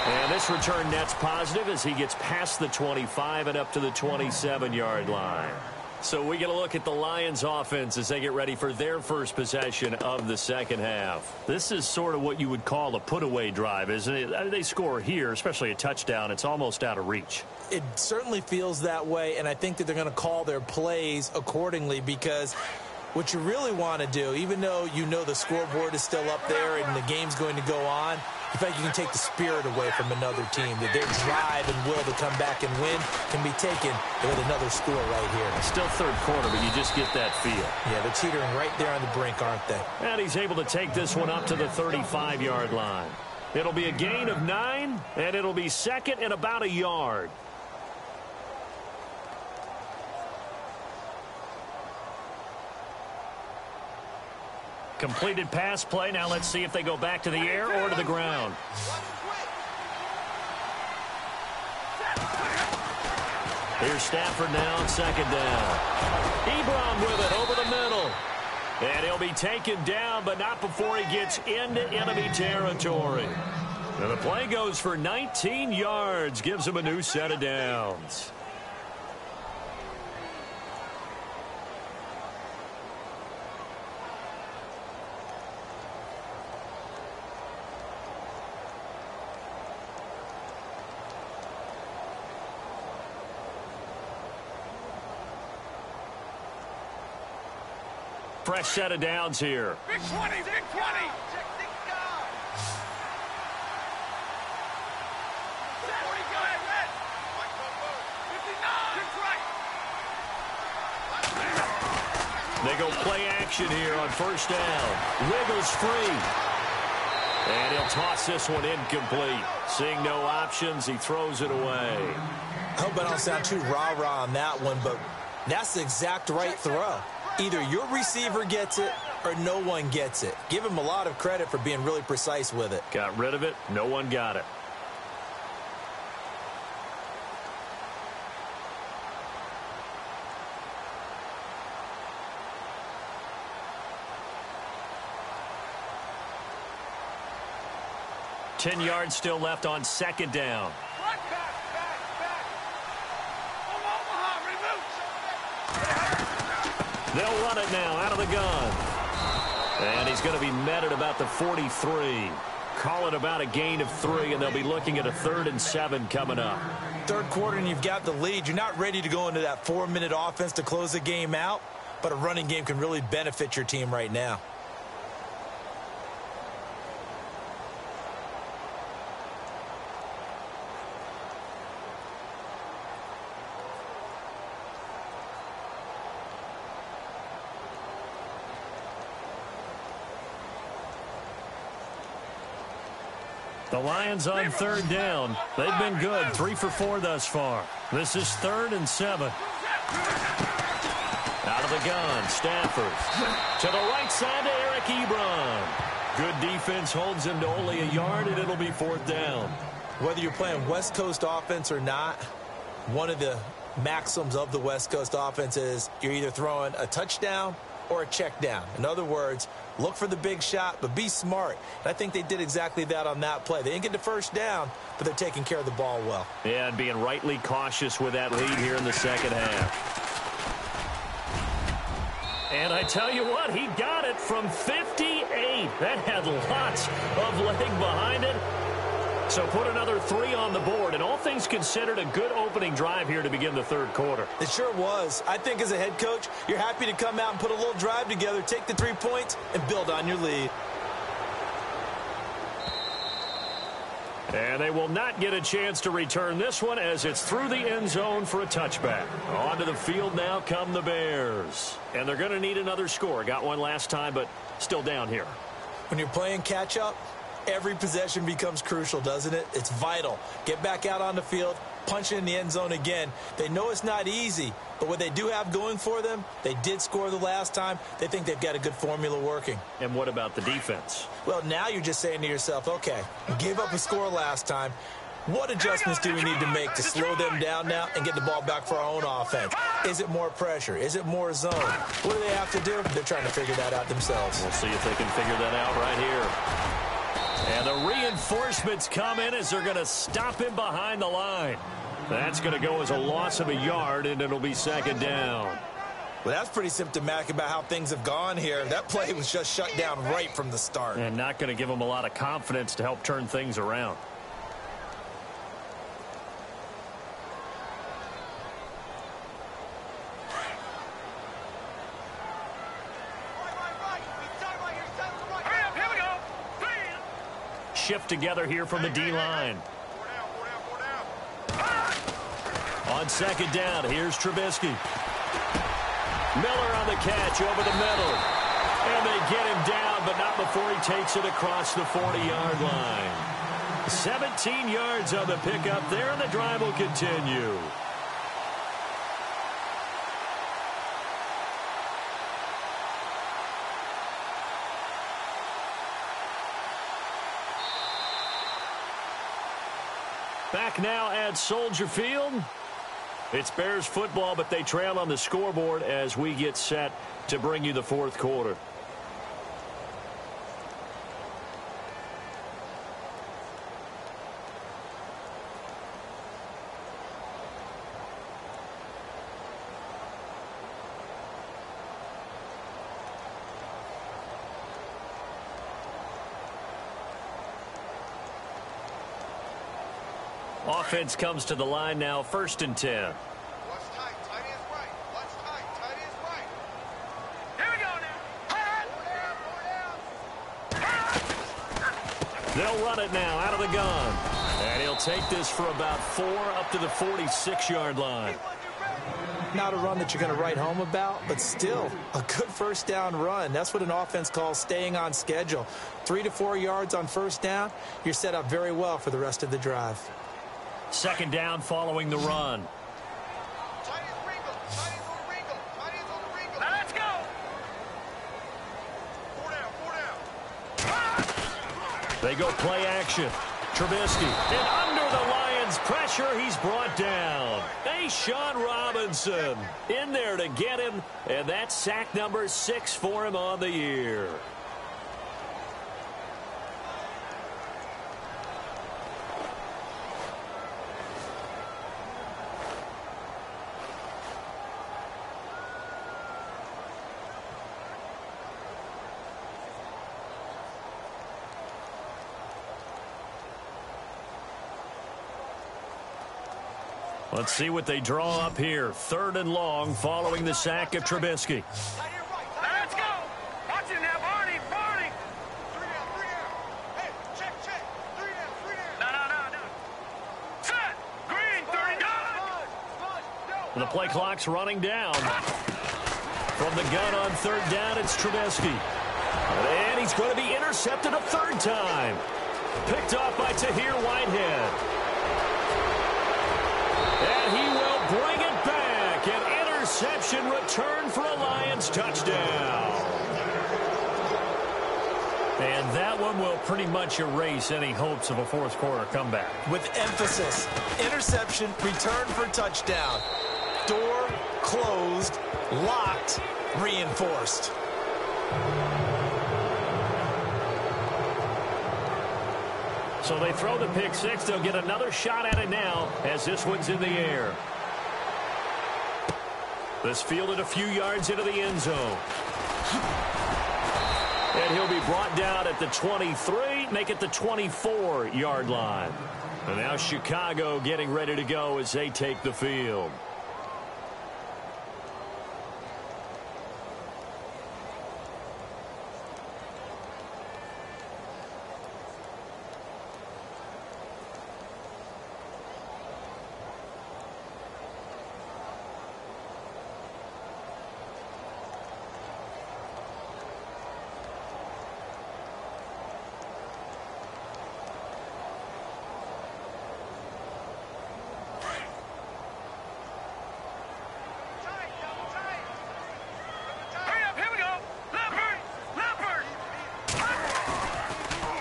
And this return net's positive as he gets past the 25 and up to the 27-yard line. So we get a look at the Lions offense as they get ready for their first possession of the second half. This is sort of what you would call a put-away drive, isn't it? They score here, especially a touchdown. It's almost out of reach. It certainly feels that way, and I think that they're going to call their plays accordingly because what you really want to do, even though you know the scoreboard is still up there and the game's going to go on, in fact, you can take the spirit away from another team, that their drive and will to come back and win can be taken with another score right here. Still third quarter, but you just get that feel. Yeah, they're teetering right there on the brink, aren't they? And he's able to take this one up to the 35-yard line. It'll be a gain of 9, and it'll be second and about a yard. Completed pass play. Now let's see if they go back to the air or to the ground. Here's Stafford now on second down. Ebron with it over the middle. And he'll be taken down, but not before he gets into enemy territory. And the play goes for 19 yards. Gives him a new set of downs. Fresh set of downs here. Big 20, big 20. Check, take it down. 40, go ahead, red. 59. They go play action here on first down. Wiggles free. And he'll toss this one incomplete. Seeing no options, he throws it away. I hope I don't sound too rah-rah on that one, but that's the exact right throw. Either your receiver gets it or no one gets it. Give him a lot of credit for being really precise with it. Got rid of it. No one got it. Ten yards still left on second down. Back. Omaha, They'll run it now out of the gun. And he's going to be met at about the 43. Call it about a gain of 3, and they'll be looking at a 3rd and 7 coming up. Third quarter and you've got the lead. You're not ready to go into that 4-minute offense to close the game out, but a running game can really benefit your team right now. The Lions on third down. They've been good, 3 for 4 thus far. This is 3rd and 7. Out of the gun, Stafford. To the right side to Eric Ebron. Good defense holds him to only a yard, and it'll be 4th down. Whether you're playing West Coast offense or not, one of the maxims of the West Coast offense is you're either throwing a touchdown or a check down. In other words, look for the big shot, but be smart. And I think they did exactly that on that play. They didn't get the first down, but they're taking care of the ball well. Yeah, and being rightly cautious with that lead here in the second half. And I tell you what, he got it from 58. That had lots of leg behind it. So put another 3 on the board, and all things considered, a good opening drive here to begin the third quarter. It sure was. I think as a head coach, you're happy to come out and put a little drive together, take the 3 points, and build on your lead. And they will not get a chance to return this one as it's through the end zone for a touchback. Onto the field now come the Bears. And they're going to need another score. Got one last time, but still down here. When you're playing catch-up, every possession becomes crucial, doesn't it? It's vital. Get back out on the field, punch it in the end zone again. They know it's not easy, but what they do have going for them, they did score the last time. They think they've got a good formula working. And what about the defense? Well, now you're just saying to yourself, okay, we gave up a score last time. What adjustments do we need to make to slow them down now and get the ball back for our own offense? Is it more pressure? Is it more zone? What do they have to do? They're trying to figure that out themselves. We'll see if they can figure that out right here. And the reinforcements come in as they're going to stop him behind the line. That's going to go as a loss of a yard, and it'll be second down. Well, that's pretty symptomatic about how things have gone here. That play was just shut down right from the start. And not going to give them a lot of confidence to help turn things around. Shift together here from the D-line. On second down, here's Trubisky. Miller on the catch over the middle. And they get him down, but not before he takes it across the 40-yard line. 17 yards on the pickup there, and the drive will continue. Back now at Soldier Field. It's Bears football, but they trail on the scoreboard as we get set to bring you the fourth quarter. Offense comes to the line now, 1st and 10. What's tight? Tight is right. What's tight? Tight is right. Here we go now. They'll run it now out of the gun. And he'll take this for about 4 up to the 46-yard line. Not a run that you're going to write home about, but still a good first down run. That's what an offense calls staying on schedule. 3 to 4 yards on first down, you're set up very well for the rest of the drive. Second down following the run. Tight is wrinkled. Tight is on the wrinkle. Tight is on the wrinkle. Now let's go. 4 down. 4 down. They go play action. Trubisky. And under the Lions' pressure, he's brought down. Sean Robinson in there to get him. And that's sack number 6 for him on the year. Let's see what they draw up here. 3rd and long following the sack of Trubisky. Let's go. Watch it now, Barney. Barney. 3 down. 3 down. Hey, check. 3 down. No. Set. Green. 30 down. The play clock's running down. From the gun on 3rd down, it's Trubisky. And he's going to be intercepted a 3rd time. Picked off by Tahir Whitehead. And he will bring it back. An interception return for a Lions touchdown. And that one will pretty much erase any hopes of a fourth quarter comeback. With emphasis, interception, return for touchdown. Door closed, locked, reinforced. So they throw the pick 6. They'll get another shot at it now as this one's in the air. This fielded a few yards into the end zone. And he'll be brought down at the 23, make it the 24-yard line. And now Chicago getting ready to go as they take the field.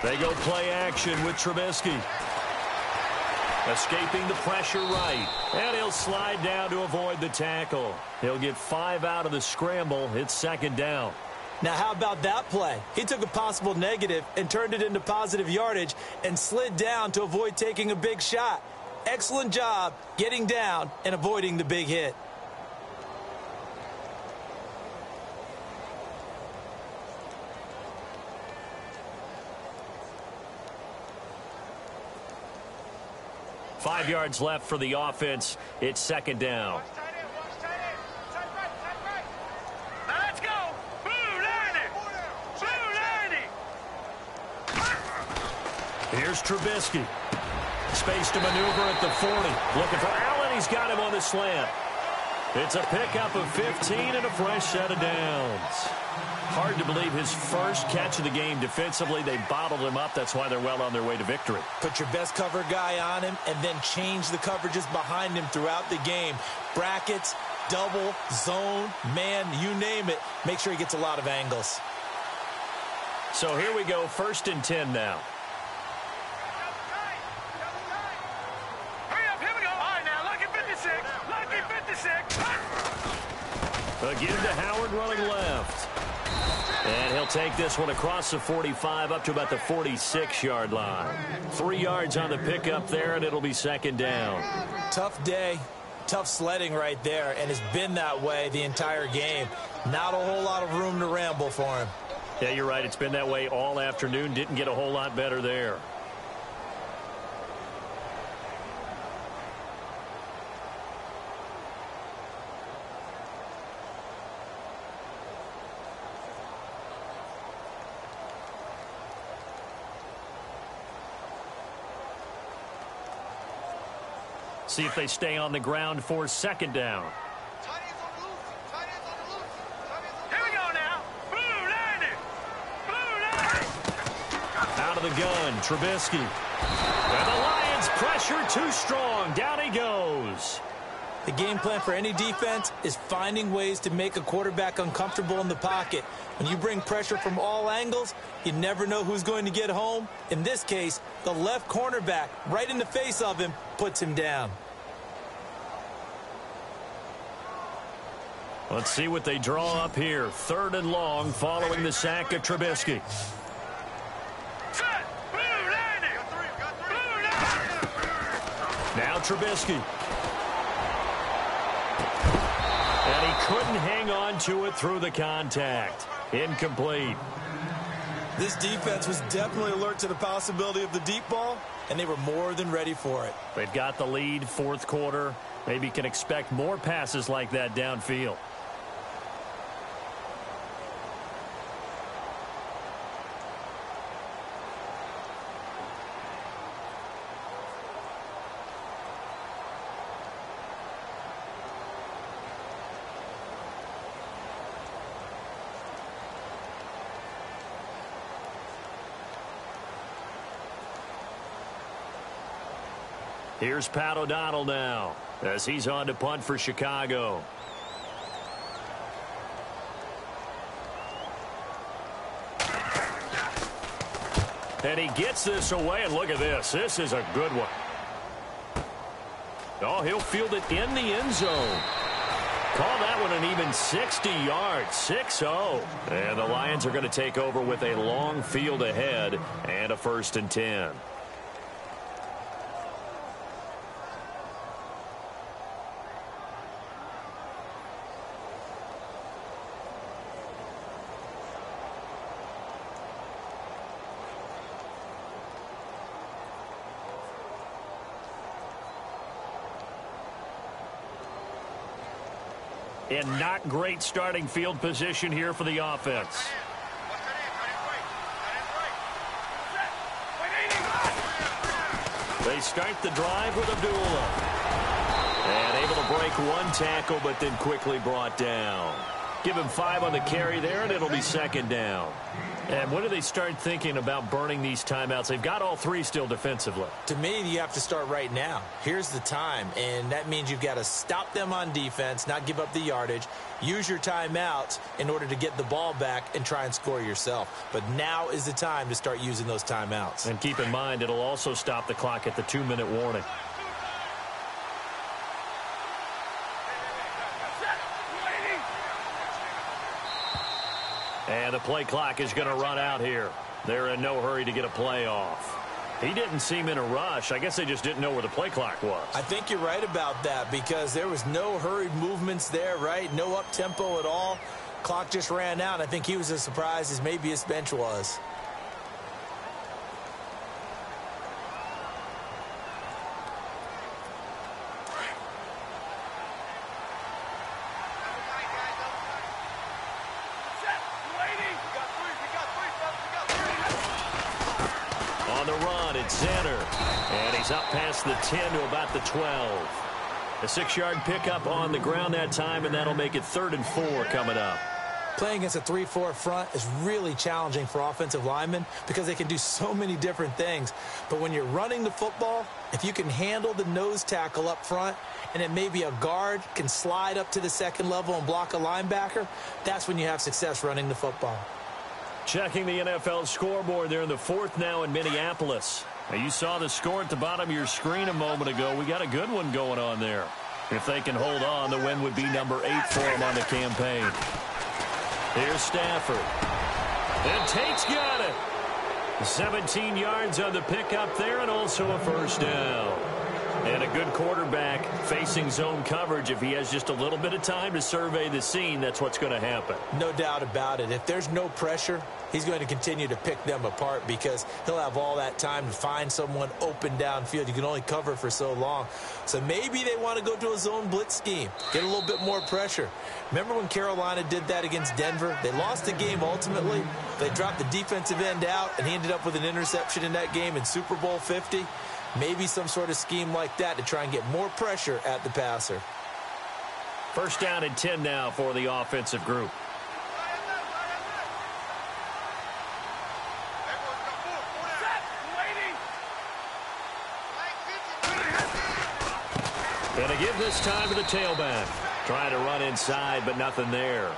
They go play action with Trubisky. Escaping the pressure right. And he'll slide down to avoid the tackle. He'll get 5 out of the scramble. It's second down. Now, how about that play? He took a possible negative and turned it into positive yardage and slid down to avoid taking a big shot. Excellent job getting down and avoiding the big hit. Five yards left for the offense. It's second down. Let's go. Blue 90. Blue 90. Here's Trubisky. Space to maneuver at the 40. Looking for Allen. He's got him on the slant. It's a pickup of 15 and a fresh set of downs. Hard to believe his first catch of the game defensively. They bottled him up. That's why they're well on their way to victory. Put your best cover guy on him and then change the coverages behind him throughout the game. Brackets, double, zone, man, you name it. Make sure he gets a lot of angles. So here we go, 1st and 10 now. Hurry up, here we go. All right, now, lucky 56. Lucky 56. Again to Howard running left. And he'll take this one across the 45 up to about the 46-yard line. 3 yards on the pickup there, and it'll be second down. Tough day, tough sledding right there, and it's been that way the entire game. Not a whole lot of room to ramble for him. Yeah, you're right. It's been that way all afternoon. Didn't get a whole lot better there. See if they stay on the ground for second down. Here we go now. Blue 90. Blue 90. Out of the gun, Trubisky. And the Lions pressure too strong. Down he goes. The game plan for any defense is finding ways to make a quarterback uncomfortable in the pocket. When you bring pressure from all angles, you never know who's going to get home. In this case, the left cornerback right in the face of him puts him down. Let's see what they draw up here. 3rd and long following the sack of Trubisky. Set. Blue 90. Blue 90. Now Trubisky. And he couldn't hang on to it through the contact. Incomplete. This defense was definitely alert to the possibility of the deep ball, and they were more than ready for it. They've got the lead, 4th quarter. Maybe can expect more passes like that downfield. Here's Pat O'Donnell now as he's on to punt for Chicago. And he gets this away, and look at this. This is a good one. Oh, he'll field it in the end zone. Call that one an even 60 yards, 6-0. And the Lions are going to take over with a long field ahead and a 1st and 10. In not great starting field position here for the offense. They start the drive with Abdullah. And able to break one tackle, but then quickly brought down. Give him 5 on the carry there, and it'll be second down. And when do they start thinking about burning these timeouts? They've got all 3 still defensively. To me, you have to start right now. Here's the time, and that means you've got to stop them on defense, not give up the yardage, use your timeouts in order to get the ball back and try and score yourself. But now is the time to start using those timeouts. And keep in mind, it'll also stop the clock at the 2-minute warning. And the play clock is going to run out here. They're in no hurry to get a play off. He didn't seem in a rush. I guess they just didn't know where the play clock was. I think you're right about that because there was no hurried movements there, right? No up-tempo at all. Clock just ran out. I think he was as surprised as maybe his bench was. On the run, it's Zenner. And he's up past the 10 to about the 12. A 6-yard pickup on the ground that time, and that'll make it 3rd and 4 coming up. Playing against a 3-4 front is really challenging for offensive linemen because they can do so many different things. But when you're running the football, if you can handle the nose tackle up front and then maybe a guard can slide up to the second level and block a linebacker, that's when you have success running the football. Checking the NFL scoreboard there in the 4th now in Minneapolis. Now, you saw the score at the bottom of your screen a moment ago. We got a good one going on there. If they can hold on, the win would be number 8 for them on the campaign. Here's Stafford. And Tate's got it. 17 yards on the pickup there and also a first down. And a good quarterback facing zone coverage. If he has just a little bit of time to survey the scene, that's what's going to happen. No doubt about it. If there's no pressure, he's going to continue to pick them apart because he'll have all that time to find someone open downfield. You can only cover for so long. So maybe they want to go to a zone blitz scheme, get a little bit more pressure. Remember when Carolina did that against Denver? They lost the game ultimately. They dropped the defensive end out, and he ended up with an interception in that game in Super Bowl 50. Maybe some sort of scheme like that to try and get more pressure at the passer. First down and 10 now for the offensive group. And a give this time to the tailback. Trying to run inside, but nothing there.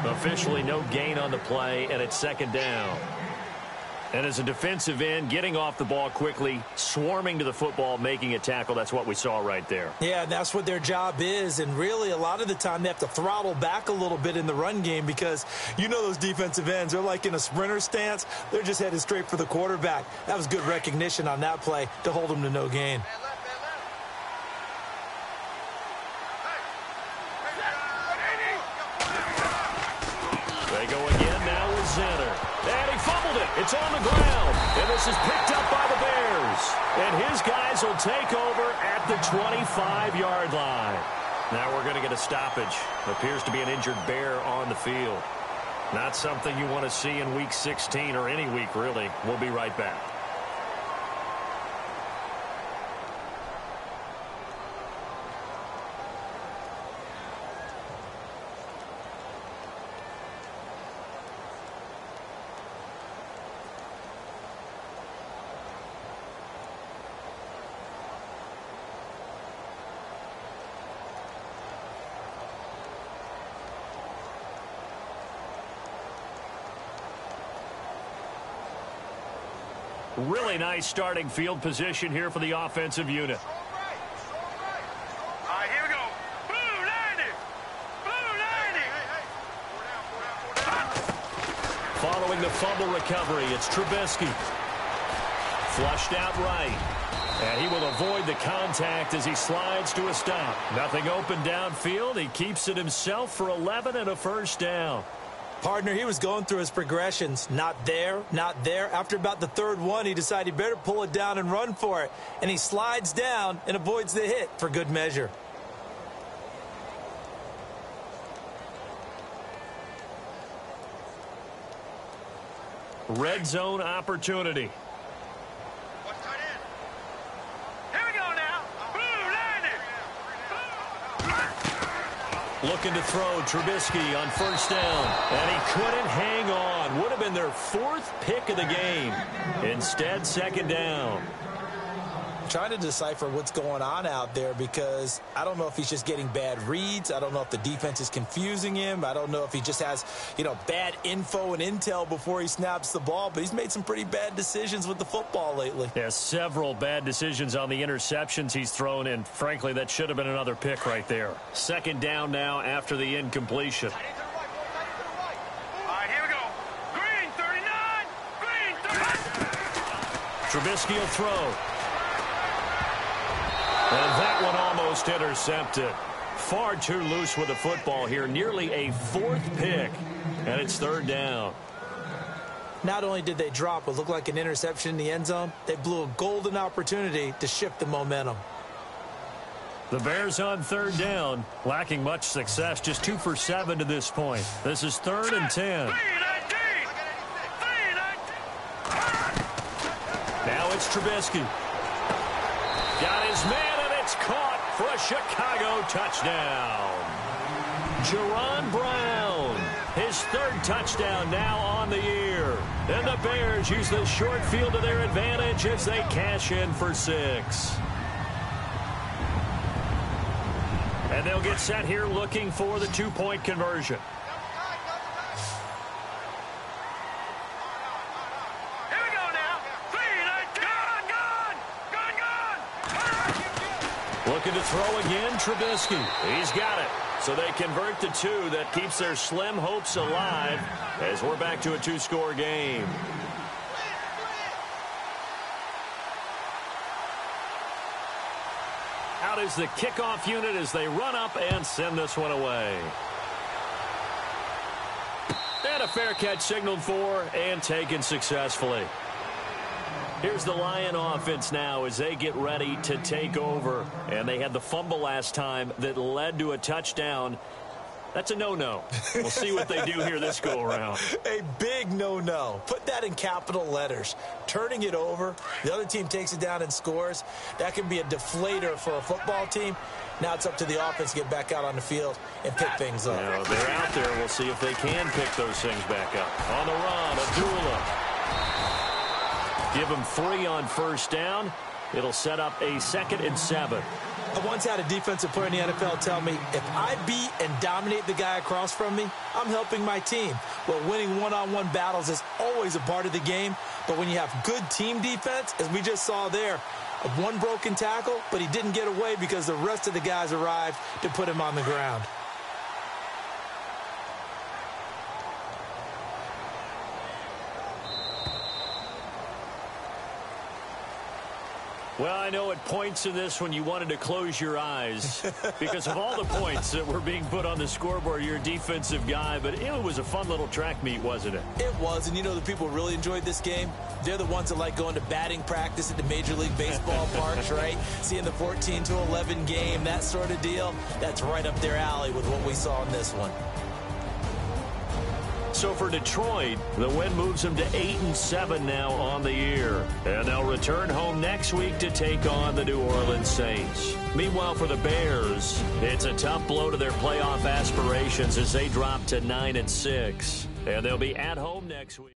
Officially no gain on the play, and it's second down. And as a defensive end, getting off the ball quickly, swarming to the football, making a tackle, that's what we saw right there. Yeah, that's what their job is. And really, a lot of the time, they have to throttle back a little bit in the run game because you know those defensive ends, they're like in a sprinter stance. They're just headed straight for the quarterback. That was good recognition on that play to hold them to no gain. They go again now with Zenner. And he fumbled it. It's on the ground. And this is picked up by the Bears. And his guys will take over at the 25-yard line. Now we're going to get a stoppage. Appears to be an injured Bear on the field. Not something you want to see in Week 16 or any week, really. We'll be right back. Really nice starting field position here for the offensive unit. All right, here we go. Blue 90. Blue 90. Following the fumble recovery, it's Trubisky. Flushed out right. And he will avoid the contact as he slides to a stop. Nothing open downfield. He keeps it himself for 11 and a first down. Partner, he was going through his progressions. Not there, not there. After about the third one, he decided he better pull it down and run for it. And he slides down and avoids the hit for good measure. Red zone opportunity. Here we go now. Blue 90. Looking to throw, Trubisky on first down. And he couldn't hang on. Would have been their 4th pick of the game. Instead, second down. Trying to decipher what's going on out there because I don't know if he's just getting bad reads. I don't know if the defense is confusing him. I don't know if he just has, bad info and intel before he snaps the ball. But he's made some pretty bad decisions with the football lately. Yeah, several bad decisions on the interceptions he's thrown, and frankly, that should have been another pick right there. Second down now after the incompletion. All right, here we go. Green, 39. Green, 39. Trubisky will throw. And that one almost intercepted. Far too loose with the football here. Nearly a 4th pick. And it's third down. Not only did they drop what looked like an interception in the end zone, they blew a golden opportunity to shift the momentum. The Bears on third down, lacking much success, just 2 for 7 to this point. This is 3rd and 10. Now it's Trubisky. Got his man, and it's caught for a Chicago touchdown. Jerron Brown, his 3rd touchdown now on the year. And the Bears use the short field to their advantage as they cash in for 6. And they'll get set here looking for the 2-point conversion. Here we go now. Gone. Looking to throw again, Trubisky. He's got it. So they convert to 2. That keeps their slim hopes alive as we're back to a 2-score game. Out is the kickoff unit as they run up and send this one away. And a fair catch signaled for and taken successfully. Here's the Lion offense now as they get ready to take over. And they had the fumble last time that led to a touchdown. That's a no-no. We'll see what they do here this go-around. A big no-no. Put that in capital letters. Turning it over, the other team takes it down and scores. That can be a deflator for a football team. Now it's up to the offense to get back out on the field and pick things up. Now, they're out there. We'll see if they can pick those things back up. On the run, Abdullah. Give him 3 on first down. It'll set up a 2nd and 7. I once had a defensive player in the NFL tell me, if I beat and dominate the guy across from me, I'm helping my team. Well, winning one-on-one battles is always a part of the game, but when you have good team defense, as we just saw there, one broken tackle, but he didn't get away because the rest of the guys arrived to put him on the ground. Well, I know at points in this when you wanted to close your eyes because of all the points that were being put on the scoreboard. You're a defensive guy, but it was a fun little track meet, wasn't it? It was, and you know the people who really enjoyed this game? They're the ones that like going to batting practice at the Major League Baseball parks, right? Seeing the 14-11 game, that sort of deal. That's right up their alley with what we saw in this one. So for Detroit, the win moves them to 8-7 now on the year. And they'll return home next week to take on the New Orleans Saints. Meanwhile, for the Bears, it's a tough blow to their playoff aspirations as they drop to 9-6. And they'll be at home next week.